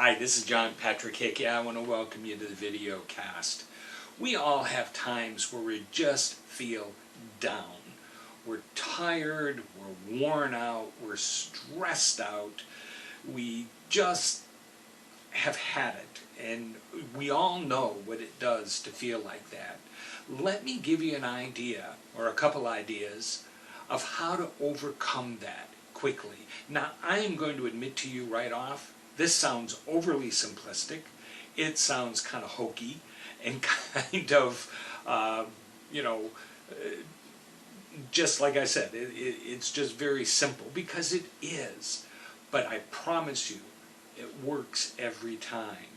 Hi, this is John Patrick Hickey. I want to welcome you to the video cast. We all have times where we just feel down. We're tired, we're worn out, we're stressed out. We just have had it, and we all know what it does to feel like that. Let me give you an idea, or a couple ideas, of how to overcome that quickly. Now, I am going to admit to you right off, this sounds overly simplistic. It sounds kind of hokey and kind of, just like I said, it's just very simple, because it is. But I promise you, it works every time.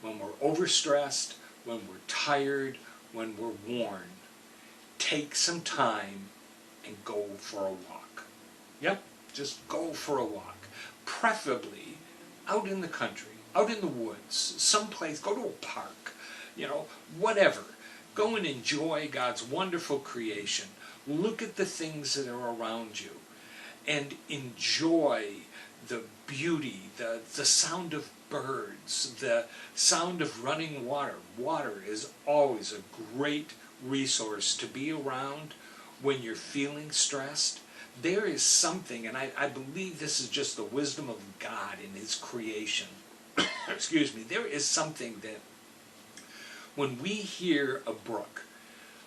When we're overstressed, when we're tired, when we're worn, take some time and go for a walk. Yep, just go for a walk. Preferably out in the country, out in the woods, someplace, go to a park, whatever. Go and enjoy God's wonderful creation. Look at the things that are around you and enjoy the beauty, the sound of birds, the sound of running water. Water is always a great resource to be around when you're feeling stressed. There is something, and I believe this is just the wisdom of God in His creation. Excuse me. There is something that when we hear a brook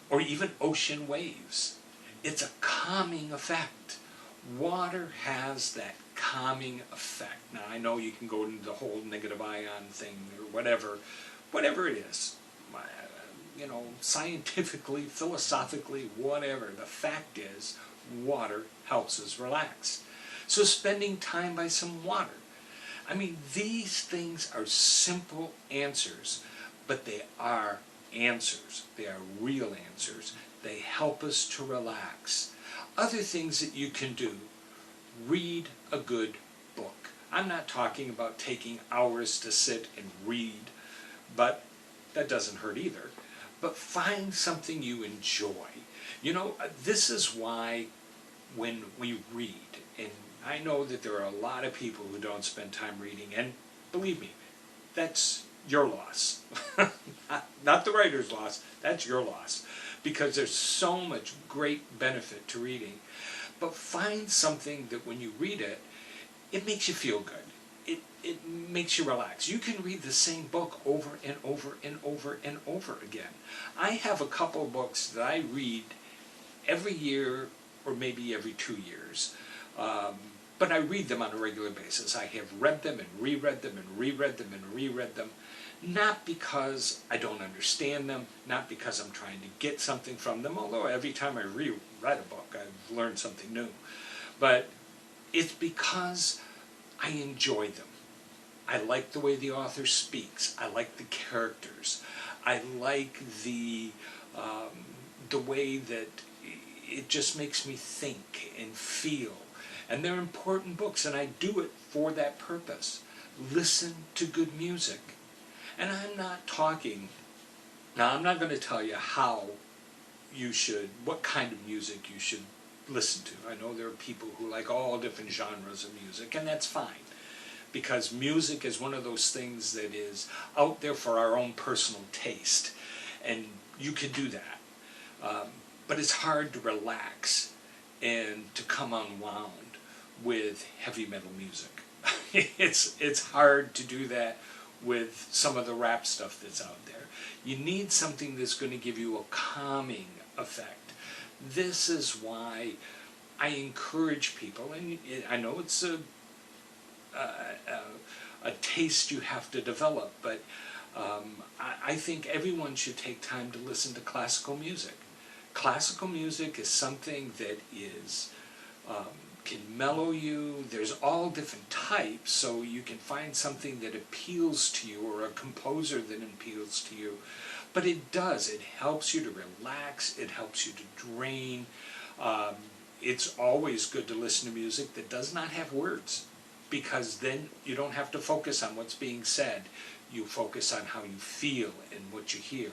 or even ocean waves, it's a calming effect. Water has that calming effect. Now, I know you can go into the whole negative ion thing or whatever it is. Scientifically, philosophically, whatever. The fact is, water helps us relax. So spending time by some water. I mean, these things are simple answers, but they are answers. They are real answers. They help us to relax. Other things that you can do: read a good book. I'm not talking about taking hours to sit and read, but that doesn't hurt either. But find something you enjoy. This is why when we read, and I know that there are a lot of people who don't spend time reading, and believe me, that's your loss. Not the writer's loss, that's your loss, because there's so much great benefit to reading. But find something that when you read it, it makes you feel good. It makes you relax. You can read the same book over and over and over and over again. I have a couple of books that I read every year or maybe every 2 years. But I read them on a regular basis. I have read them and reread them and reread them and reread them. Not because I don't understand them, not because I'm trying to get something from them, although every time I reread a book, I've learned something new. But it's because I enjoy them. I like the way the author speaks. I like the characters. I like the way that it just makes me think and feel. And they're important books, and I do it for that purpose. Listen to good music. And I'm not going to tell you what kind of music you should listen to. I know there are people who like all different genres of music, and that's fine, because music is one of those things that is out there for our own personal taste, and you can do that. But it's hard to relax and to come unwound with heavy metal music. It's hard to do that with some of the rap stuff that's out there. You need something that's going to give you a calming effect. This is why I encourage people, and I know it's a taste you have to develop, but I think everyone should take time to listen to classical music. Classical music is something that can mellow you. There's all different types, so you can find something that appeals to you, or a composer that appeals to you. But it does. It helps you to relax. It helps you to drain. It's always good to listen to music that does not have words, because then you don't have to focus on what's being said. You focus on how you feel and what you hear.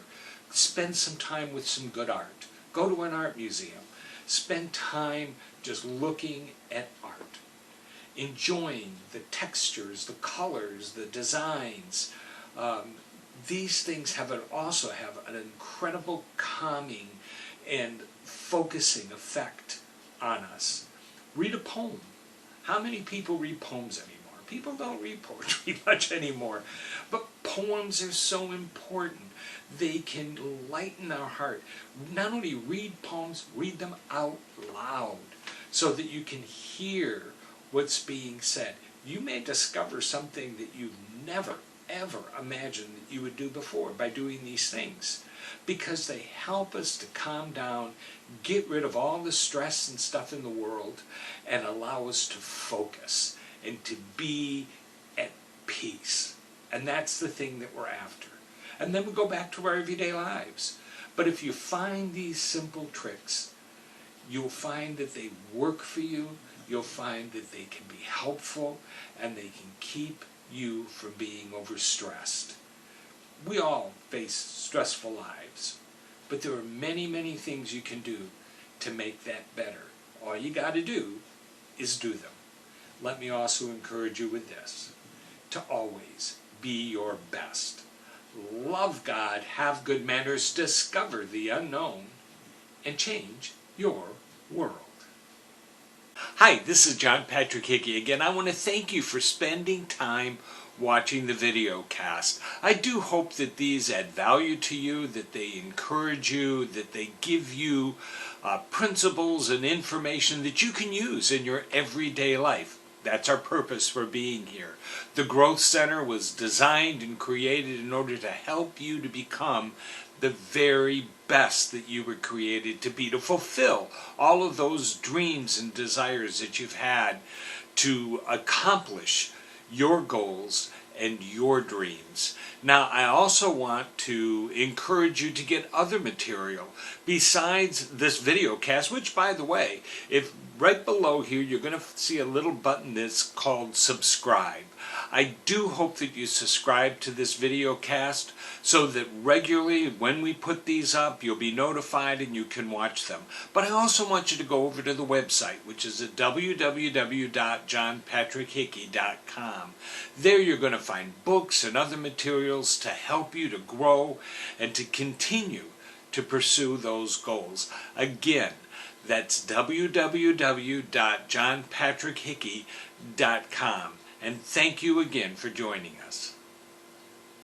Spend some time with some good art. Go to an art museum. Spend time just looking at art. enjoying the textures, the colors, the designs. These things also have an incredible calming and focusing effect on us. Read a poem. How many people read poems anymore? People don't read poetry much anymore. But poems are so important. They can lighten our heart. Not only read poems, read them out loud so that you can hear what's being said. You may discover something that you've never, ever imagined that you would do before by doing these things, because they help us to calm down, get rid of all the stress and stuff in the world, and allow us to focus and to be at peace. And that's the thing that we're after. And then we go back to our everyday lives. But if you find these simple tricks, you'll find that they work for you, you'll find that they can be helpful, and they can keep you from being overstressed. We all face stressful lives, but there are many, many things you can do to make that better. All you got to do is do them. Let me also encourage you with this, to always be your best. Love God, have good manners, discover the unknown, and change your world. Hi, this is John Patrick Hickey again. I want to thank you for spending time watching the video cast. I do hope that these add value to you, that they encourage you, that they give you principles and information that you can use in your everyday life. That's our purpose for being here. The Growth Center was designed and created in order to help you to become the very best that you were created to be, to fulfill all of those dreams and desires that you've had, to accomplish your goals and your dreams. Now, I also want to encourage you to get other material besides this video cast, which, by the way, if right below here, you're going to see a little button that's called subscribe. I do hope that you subscribe to this video cast so that regularly when we put these up, you'll be notified and you can watch them. But I also want you to go over to the website, which is at www.johnpatrickhickey.com. There you're going to find books and other materials to help you to grow and to continue to pursue those goals. Again, that's www.johnpatrickhickey.com. And thank you again for joining us.